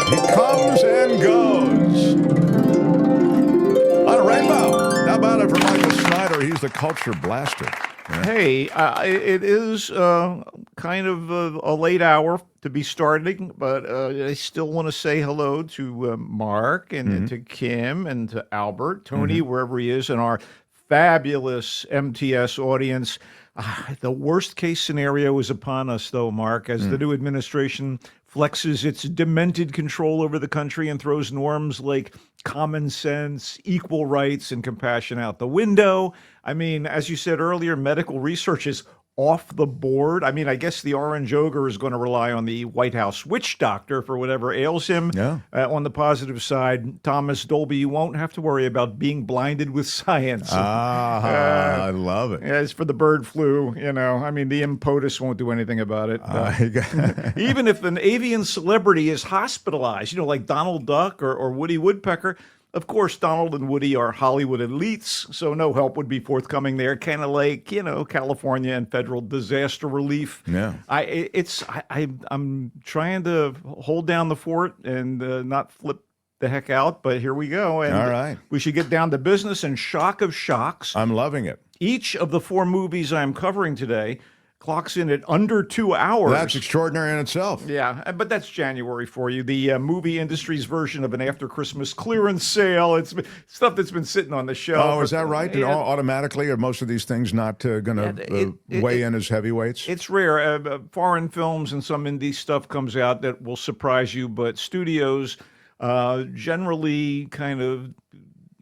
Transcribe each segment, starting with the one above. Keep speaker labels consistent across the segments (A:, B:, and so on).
A: He comes and goes on a rainbow. How about it for Michael Snyder? He's the culture blaster. Yeah.
B: Hey, it is kind of a late hour to be starting, but I still want to say hello to Mark and to Kim and to Albert, Tony, wherever he is, and our fabulous MTS audience. The worst case scenario is upon us, though, Mark, as the new administration flexes its demented control over the country and throws norms like common sense, equal rights, and compassion out the window. I mean, as you said earlier, medical research is off the board. I mean, I guess the orange ogre is going to rely on the White House witch doctor for whatever ails him.
A: Yeah.
B: On the positive side, Thomas Dolby, you won't have to worry about being blinded with science.
A: I love it.
B: As for the bird flu, I mean, the POTUS won't do anything about it. Even if an avian celebrity is hospitalized, like Donald Duck or Woody Woodpecker, of course, Donald and Woody are Hollywood elites, so no help would be forthcoming there. Kind of like, California and federal disaster relief.
A: Yeah.
B: I'm trying to hold down the fort and not flip the heck out, but here we go. And
A: all right.
B: We should get down to business and shock of shocks.
A: I'm loving it.
B: Each of the 4 movies I'm covering today clocks in at under 2 hours.
A: That's extraordinary in itself.
B: Yeah, but that's January for you. The movie industry's version of an after-Christmas clearance sale. It's stuff that's been sitting on the shelf.
A: Oh, is that right? Automatically, are most of these things not going to weigh in as heavyweights?
B: It's rare. Foreign films and some indie stuff comes out that will surprise you, but studios generally kind of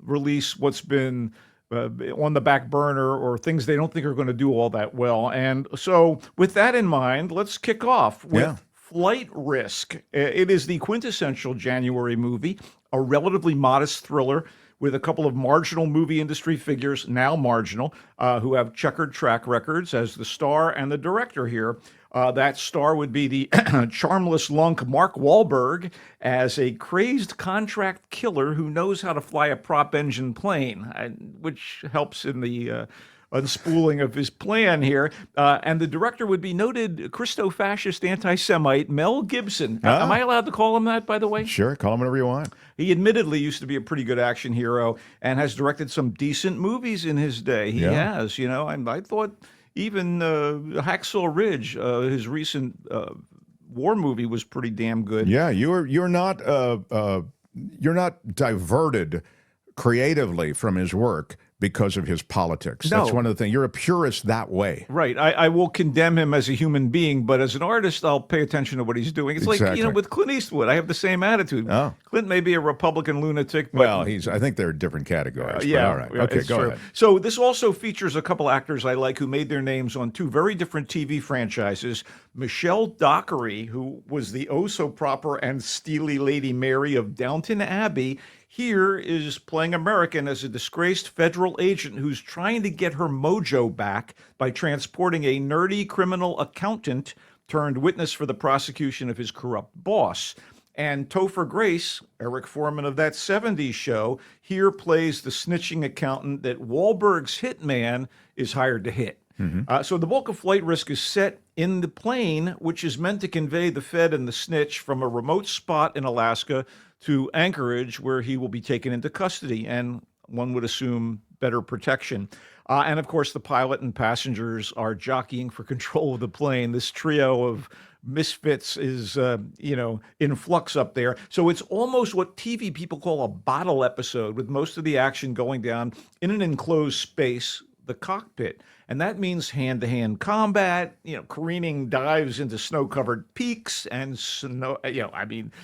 B: release what's been on the back burner or things they don't think are going to do all that well. And so with that in mind, let's kick off with Flight Risk. It is the quintessential January movie, a relatively modest thriller with a couple of marginal movie industry figures, now marginal, who have checkered track records as the star and the director here. That star would be the charmless lunk Mark Wahlberg as a crazed contract killer who knows how to fly a prop engine plane, which helps in the unspooling of his plan here. And the director would be noted Christo-fascist anti-Semite Mel Gibson. Am I allowed to call him that, by the way?
A: Sure, call him whatever you want.
B: He admittedly used to be a pretty good action hero and has directed some decent movies in his day. He has, and I thought even Hacksaw Ridge, his recent war movie, was pretty damn good.
A: Yeah, you're not diverted creatively from his work because of his politics.
B: No.
A: That's one of the things. You're a purist that way.
B: Right. I will condemn him as a human being, but as an artist, I'll pay attention to what he's doing. It's
A: exactly.
B: like, with Clint Eastwood, I have the same attitude.
A: Oh.
B: Clint may be a Republican lunatic, but...
A: Well, I think they're different categories.
B: yeah.
A: All right. Okay, go ahead.
B: So this also features a couple actors I like who made their names on 2 very different TV franchises. Michelle Dockery, who was the oh-so-proper and steely Lady Mary of Downton Abbey, here is playing American as a disgraced federal agent who's trying to get her mojo back by transporting a nerdy criminal accountant turned witness for the prosecution of his corrupt boss. And Topher Grace, Eric Foreman of That 70s Show, here plays the snitching accountant that Wahlberg's hitman is hired to hit. So the bulk of Flight Risk is set in the plane, which is meant to convey the Fed and the snitch from a remote spot in Alaska to Anchorage, where he will be taken into custody, and one would assume better protection. And of course, the pilot and passengers are jockeying for control of the plane. This trio of misfits is, in flux up there. So it's almost what TV people call a bottle episode, with most of the action going down in an enclosed space, the cockpit. And that means hand-to-hand combat, careening dives into snow-covered peaks and snow,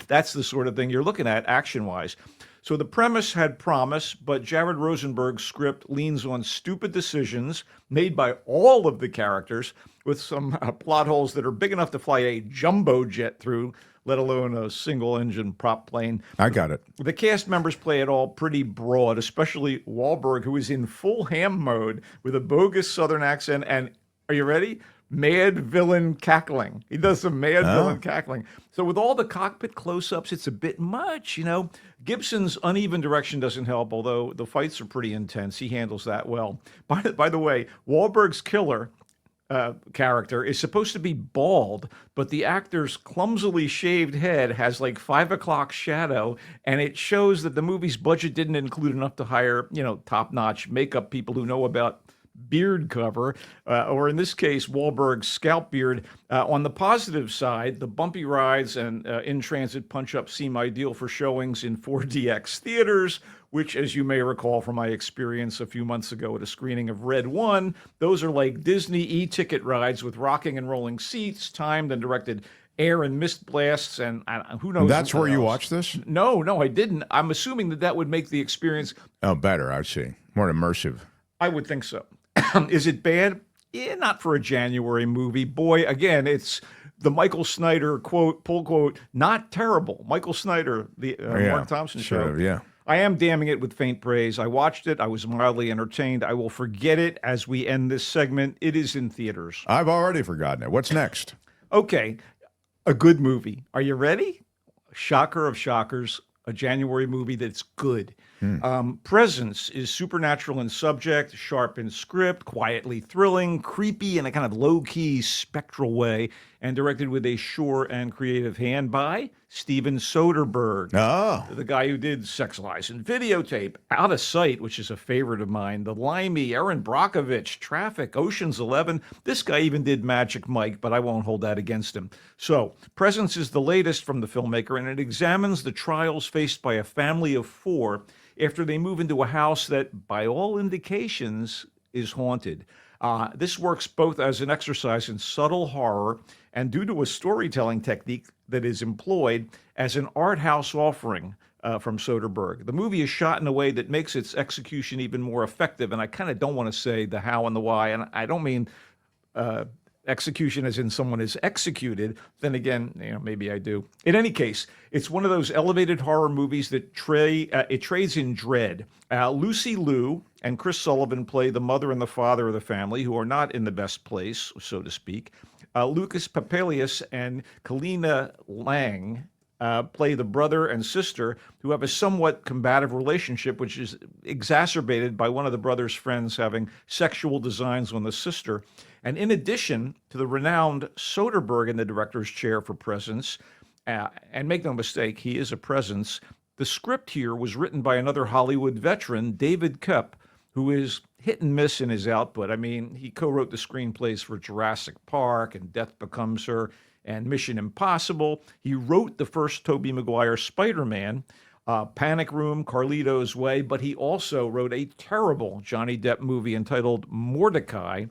B: that's the sort of thing you're looking at action-wise. So the premise had promise, but Jared Rosenberg's script leans on stupid decisions made by all of the characters with some plot holes that are big enough to fly a jumbo jet through, let alone a single-engine prop plane.
A: I got it.
B: The cast members play it all pretty broad, especially Wahlberg, who is in full ham mode with a bogus Southern accent and, are you ready? Mad villain cackling. He does some mad villain cackling. So with all the cockpit close-ups, it's a bit much, Gibson's uneven direction doesn't help, although the fights are pretty intense. He handles that well. By the way, Wahlberg's killer, character is supposed to be bald, but the actor's clumsily shaved head has like 5 o'clock shadow, and it shows that the movie's budget didn't include enough to hire, top-notch makeup people who know about beard cover, or in this case, Wahlberg's scalp beard. On the positive side, the bumpy rides and in-transit punch-ups seem ideal for showings in 4DX theaters, which, as you may recall from my experience a few months ago at a screening of Red One, those are like Disney e-ticket rides with rocking and rolling seats, timed and directed air and mist blasts, and who knows.
A: That's
B: what
A: where you
B: else.
A: watched this?
B: No, I didn't. I'm assuming that would make the experience.
A: Oh, better, I see. More immersive.
B: I would think so. Is it bad? Yeah, not for a January movie. Boy, again, it's the Michael Snyder quote, pull quote, not terrible. Michael Snyder, the Mark Thompson show.
A: Yeah.
B: I am damning it with faint praise. I watched it. I was mildly entertained. I will forget it as we end this segment. It is in theaters.
A: I've already forgotten it. What's next?
B: Okay, a good movie. Are you ready? Shocker of shockers, a January movie that's good. Presence is supernatural in subject, sharp in script, quietly thrilling, creepy in a kind of low-key spectral way, and directed with a sure and creative hand by Steven Soderbergh.
A: Oh.
B: The guy who did Sex, Lies, and Videotape, Out of Sight, which is a favorite of mine, The Limey, Erin Brockovich, Traffic, Ocean's 11. This guy even did Magic Mike, but I won't hold that against him. So, Presence is the latest from the filmmaker, and it examines the trials faced by a family of four after they move into a house that, by all indications, is haunted. This works both as an exercise in subtle horror and, due to a storytelling technique that is employed, as an art house offering from Soderbergh. The movie is shot in a way that makes its execution even more effective, and I kind of don't want to say the how and the why, and I don't mean execution as in someone is executed. Then again, maybe I do. In any case, it's one of those elevated horror movies that it trades in dread. Lucy Liu and Chris Sullivan play the mother and the father of the family, who are not in the best place, so to speak. Lucas Papelius and Kalina Lang play the brother and sister who have a somewhat combative relationship, which is exacerbated by one of the brother's friends having sexual designs on the sister. And in addition to the renowned Soderbergh in the director's chair for Presence, and make no mistake, he is a presence, the script here was written by another Hollywood veteran, David Koepp, who is hit and miss in his output. I mean, he co-wrote the screenplays for Jurassic Park and Death Becomes Her and Mission Impossible. He wrote the first Tobey Maguire Spider-Man, Panic Room, Carlito's Way, but he also wrote a terrible Johnny Depp movie entitled Mordecai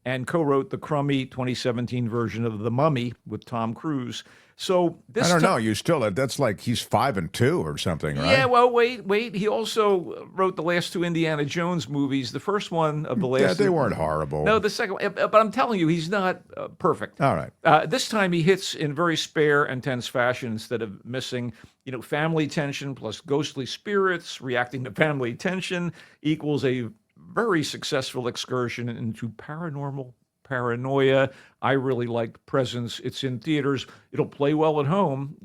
B: and co-wrote the crummy 2017 version of The Mummy with Tom Cruise. So this
A: I don't know. You still, that's like he's 5 and 2 or something, right?
B: Yeah, well, wait. He also wrote the last two Indiana Jones movies. The first one of the last...
A: Yeah, they weren't horrible.
B: No, the second one. But I'm telling you, he's not perfect.
A: All right.
B: This time he hits in very spare and tense fashion instead of missing, family tension plus ghostly spirits. Reacting to family tension equals a very successful excursion into paranormal paranoia. I really liked Presence. It's in theaters. It'll play well at home,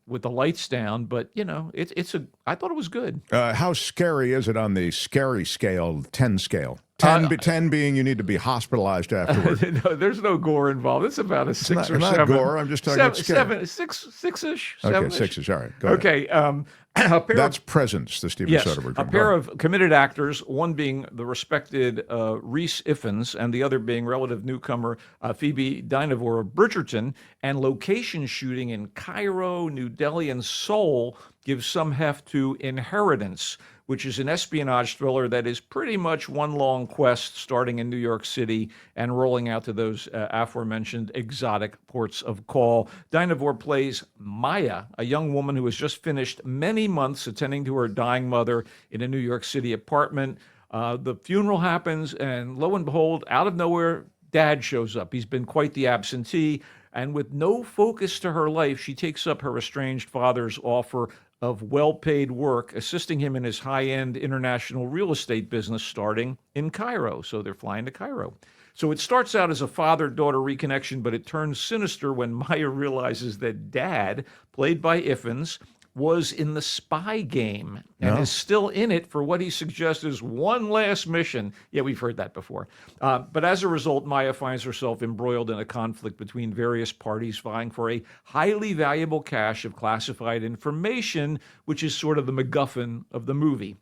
B: with the lights down. But I thought it was good.
A: How scary is it on the scary scale, 10 scale? 10 being you need to be hospitalized afterward.
B: No, there's no gore involved. It's about a 6 or 7.
A: Not gore. I'm just talking about scary.
B: 6-ish.
A: Okay, 6-ish. All right. Go ahead.
B: Okay.
A: That's Presence, the Steven Soderbergh film.
B: A pair of committed actors, one being the respected Rhys Ifans and the other being relative newcomer Phoebe Dynevor of Bridgerton, and location shooting in Cairo, New Delhi, and Seoul gives some heft to Inheritance, which is an espionage thriller that is pretty much one long quest starting in New York City and rolling out to those aforementioned exotic ports of call. Dynevor plays Maya, a young woman who has just finished many months attending to her dying mother in a New York City apartment. The funeral happens, and lo and behold, out of nowhere, Dad shows up. He's been quite the absentee, and with no focus to her life, she takes up her estranged father's offer of well-paid work, assisting him in his high-end international real estate business starting in Cairo. So they're flying to Cairo. So it starts out as a father-daughter reconnection, but it turns sinister when Maya realizes that Dad, played by Ifans, was in the Spy Game and
A: No.
B: is still in it for what he suggests is one last mission. Yeah, we've heard that before. But as a result, Maya finds herself embroiled in a conflict between various parties vying for a highly valuable cache of classified information, which is sort of the MacGuffin of the movie.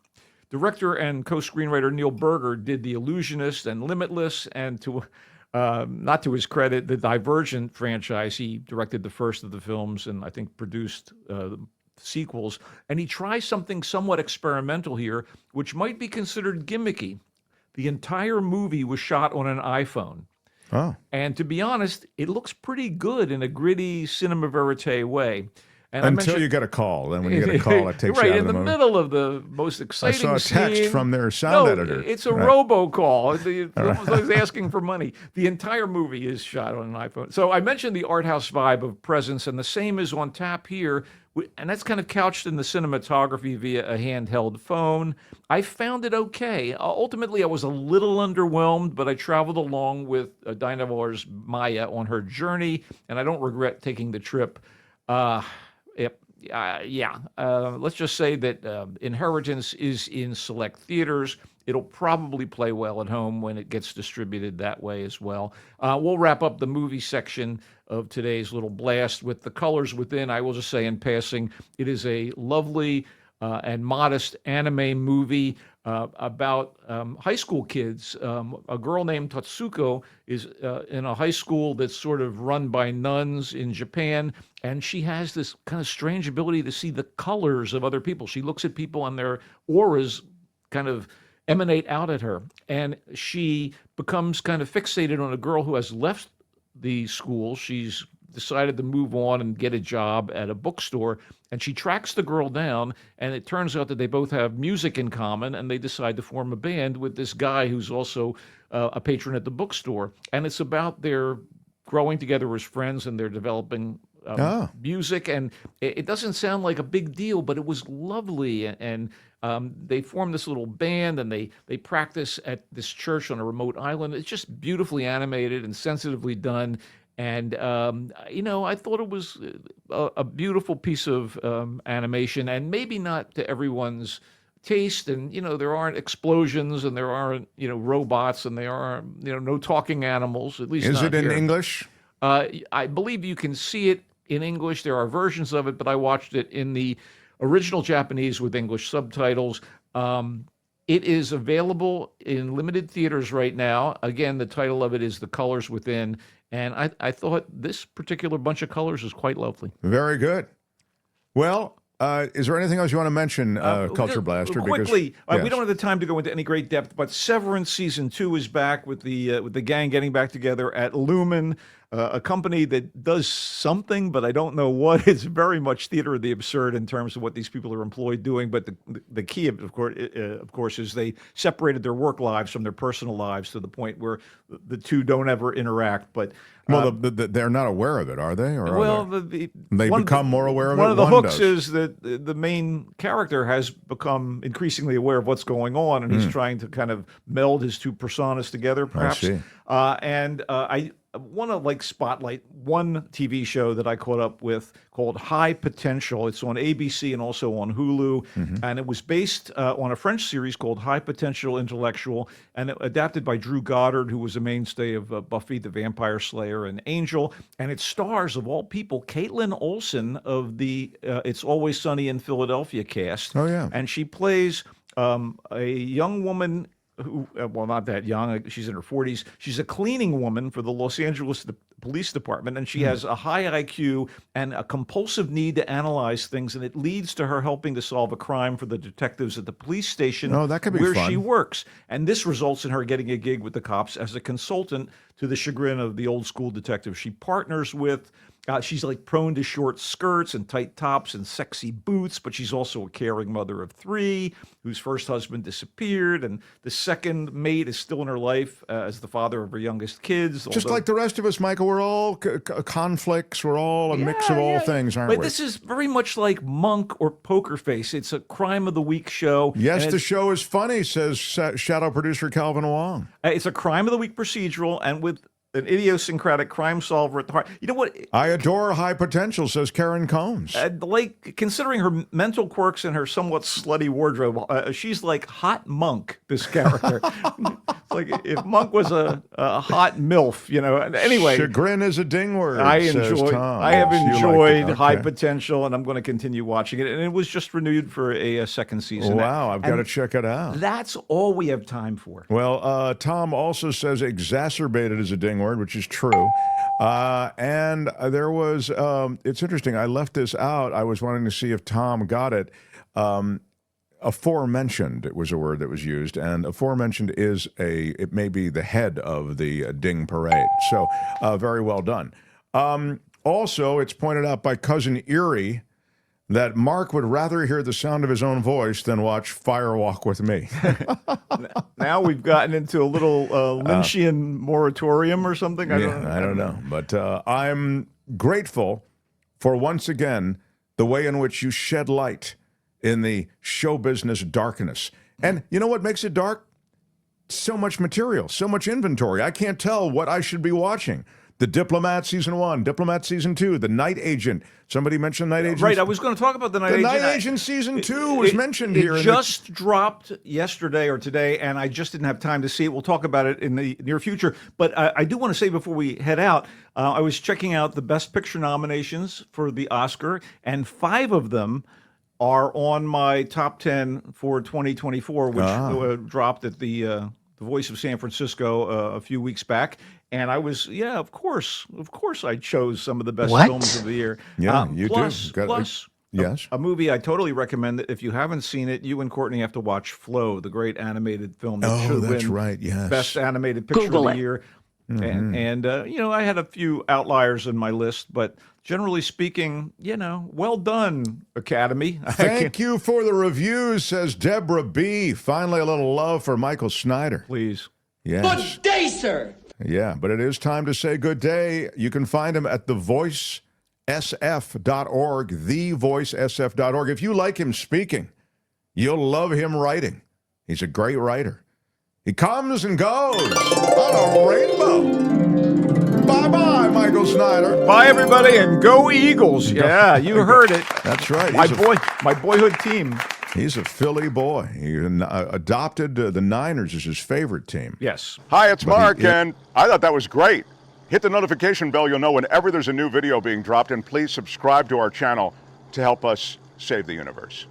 B: Director and co-screenwriter Neil Berger did The Illusionist and Limitless, and not to his credit, the Divergent franchise. He directed the first of the films and I think produced sequels. And he tries something somewhat experimental here, which might be considered gimmicky. The entire movie was shot on an iPhone.
A: Oh.
B: And to be honest, it looks pretty good in a gritty cinema verite way. And
A: Until you get a call. Then when you get a call, it takes
B: right,
A: you out
B: in
A: of the
B: the
A: movie.
B: middle of the most
A: I
B: exciting
A: saw a text
B: scene.
A: from their sound
B: No,
A: editor.
B: it's a
A: Right.
B: robocall. It's almost like he's asking for money. The entire movie is shot on an iPhone. So I mentioned the art house vibe of Presence, and the same is on tap here. And that's kind of couched in the cinematography via a handheld phone. I found it okay. Ultimately, I was a little underwhelmed, but I traveled along with Dinah Moore's Maya on her journey, and I don't regret taking the trip. Let's just say that Inheritance is in select theaters. It'll probably play well at home when it gets distributed that way as well. We'll wrap up the movie section of today's little blast with The Colors Within. I will just say in passing, it is a lovely and modest anime movie about high school kids. A girl named Tatsuko is in a high school that's sort of run by nuns in Japan, and she has this kind of strange ability to see the colors of other people. She looks at people and their auras kind of emanate out at her, and she becomes kind of fixated on a girl who has left the school. She's decided to move on and get a job at a bookstore, and she tracks the girl down, and it turns out that they both have music in common, and they decide to form a band with this guy who's also a patron at the bookstore. And it's about their growing together as friends, and they're developing music, and it doesn't sound like a big deal, but it was lovely. And they form this little band, and they practice at this church on a remote island. It's just beautifully animated and sensitively done. And, I thought it was a beautiful piece of animation, and maybe not to everyone's taste. And, there aren't explosions, and there aren't, robots, and there are, no talking animals, at least
A: Is
B: not
A: it in
B: here.
A: English?
B: I believe you can see it in English. There are versions of it, but I watched it in the original Japanese with English subtitles. It is available in limited theaters right now. Again, the title of it is The Colors Within. And I thought this particular bunch of colors is quite lovely.
A: Very good. Well, is there anything else you want to mention, Culture Blaster?
B: Quickly,
A: Because,
B: we don't have the time to go into any great depth, but Severance Season 2 is back with the gang getting back together at Lumen, a company that does something, but I don't know what. It's very much theater of the absurd in terms of what these people are employed doing. But the key, of course, is they separated their work lives from their personal lives to the point where the two don't ever interact. But
A: they're not aware of it, are they? Or
B: well,
A: they become more aware of it?
B: One of the hooks
A: does.
B: is that the main character has become increasingly aware of what's going on, and he's trying to kind of meld his two personas together, perhaps. I want to spotlight one TV show that I caught up with called High Potential. It's on ABC and also on Hulu, and it was based on a French series called High Potential Intellectual, and adapted by Drew Goddard, who was a mainstay of Buffy the Vampire Slayer and Angel. And it stars, of all people, Caitlin Olsen of the It's Always Sunny in Philadelphia cast.
A: Oh, yeah.
B: And she plays a young woman who, well, not that young, she's in her 40s. She's a cleaning woman for the Los Angeles Police Department, and she has a high IQ and a compulsive need to analyze things, and it leads to her helping to solve a crime for the detectives at the police station
A: that could be
B: where
A: fun.
B: she works. And this results in her getting a gig with the cops as a consultant, to the chagrin of the old school detective she partners with. She's prone to short skirts and tight tops and sexy boots, but she's also a caring mother of 3 whose first husband disappeared, and the second mate is still in her life as the father of her youngest kids.
A: Just like the rest of us, Michael, we're all conflicts. We're all a mix of all things, aren't we?
B: But this is very much like Monk or Poker Face. It's a crime of the week show.
A: Yes, the show is funny, says shadow producer Calvin Wong.
B: It's a crime of the week procedural, and with an idiosyncratic crime solver at the heart. You know what?
A: I adore high potential, says Karen Combs.
B: Like, considering her mental quirks and her somewhat slutty wardrobe, she's like hot Monk, this character. It's like if Monk was a hot MILF, Anyway.
A: Chagrin is a ding word,
B: I
A: says
B: have
A: Tom. You liked
B: enjoyed
A: it.
B: High
A: Okay.
B: Potential, and I'm going to continue watching it. And it was just renewed for a second season.
A: Wow, I've got to
B: And
A: check it out.
B: That's all we have time for.
A: Well, Tom also says exacerbated is a ding word, which is true. And there was, it's interesting, I left this out. I was wanting to see if Tom got it. Aforementioned, it was a word that was used, and aforementioned it may be the head of the ding parade. So very well done. Also, it's pointed out by Cousin Erie that Mark would rather hear the sound of his own voice than watch Firewalk with Me.
B: Now we've gotten into a little Lynchian moratorium or something.
A: I don't know. But I'm grateful for, once again, the way in which you shed light in the show business darkness. And you know what makes it dark? So much material, so much inventory. I can't tell what I should be watching. The Diplomat Season 1, Diplomat Season 2, The Night Agent. Somebody mentioned Night Agent.
B: Right, I was going to talk about The Night Agent.
A: The Night Agent Season 2 was mentioned here.
B: It just dropped yesterday or today, and I just didn't have time to see it. We'll talk about it in the near future. But I do want to say before we head out, I was checking out the Best Picture nominations for the Oscar, and 5 of them are on my top 10 for 2024, which dropped at the Voice of San Francisco a few weeks back. And I was, of course I chose some of the best films of the year.
A: Yeah, you
B: plus,
A: do.
B: Plus,
A: yes.
B: a movie I totally recommend that if you haven't seen it, you and Courtney have to watch Flow, the great animated film that should
A: that's
B: win
A: right, yes.
B: Best Animated Picture
C: Google
B: of the
C: it.
B: Year. And I had a few outliers in my list, but generally speaking, well done, Academy.
A: Thank you for the reviews, says Deborah B. Finally, a little love for Michael Snyder.
B: Please.
A: Yes.
C: Good day, sir.
A: Yeah, but it is time to say good day. You can find him at thevoicesf.org, thevoicesf.org. If you like him speaking, you'll love him writing. He's a great writer. He comes and goes on a rainbow. Bye-bye, Michael Snyder.
B: Bye, everybody, and go Eagles. Yeah, you heard it.
A: That's right.
B: My boyhood team.
A: He's a Philly boy. He adopted the Niners as his favorite team.
B: Yes.
D: Hi, it's Mark, and I thought that was great. Hit the notification bell. You'll know whenever there's a new video being dropped, and please subscribe to our channel to help us save the universe.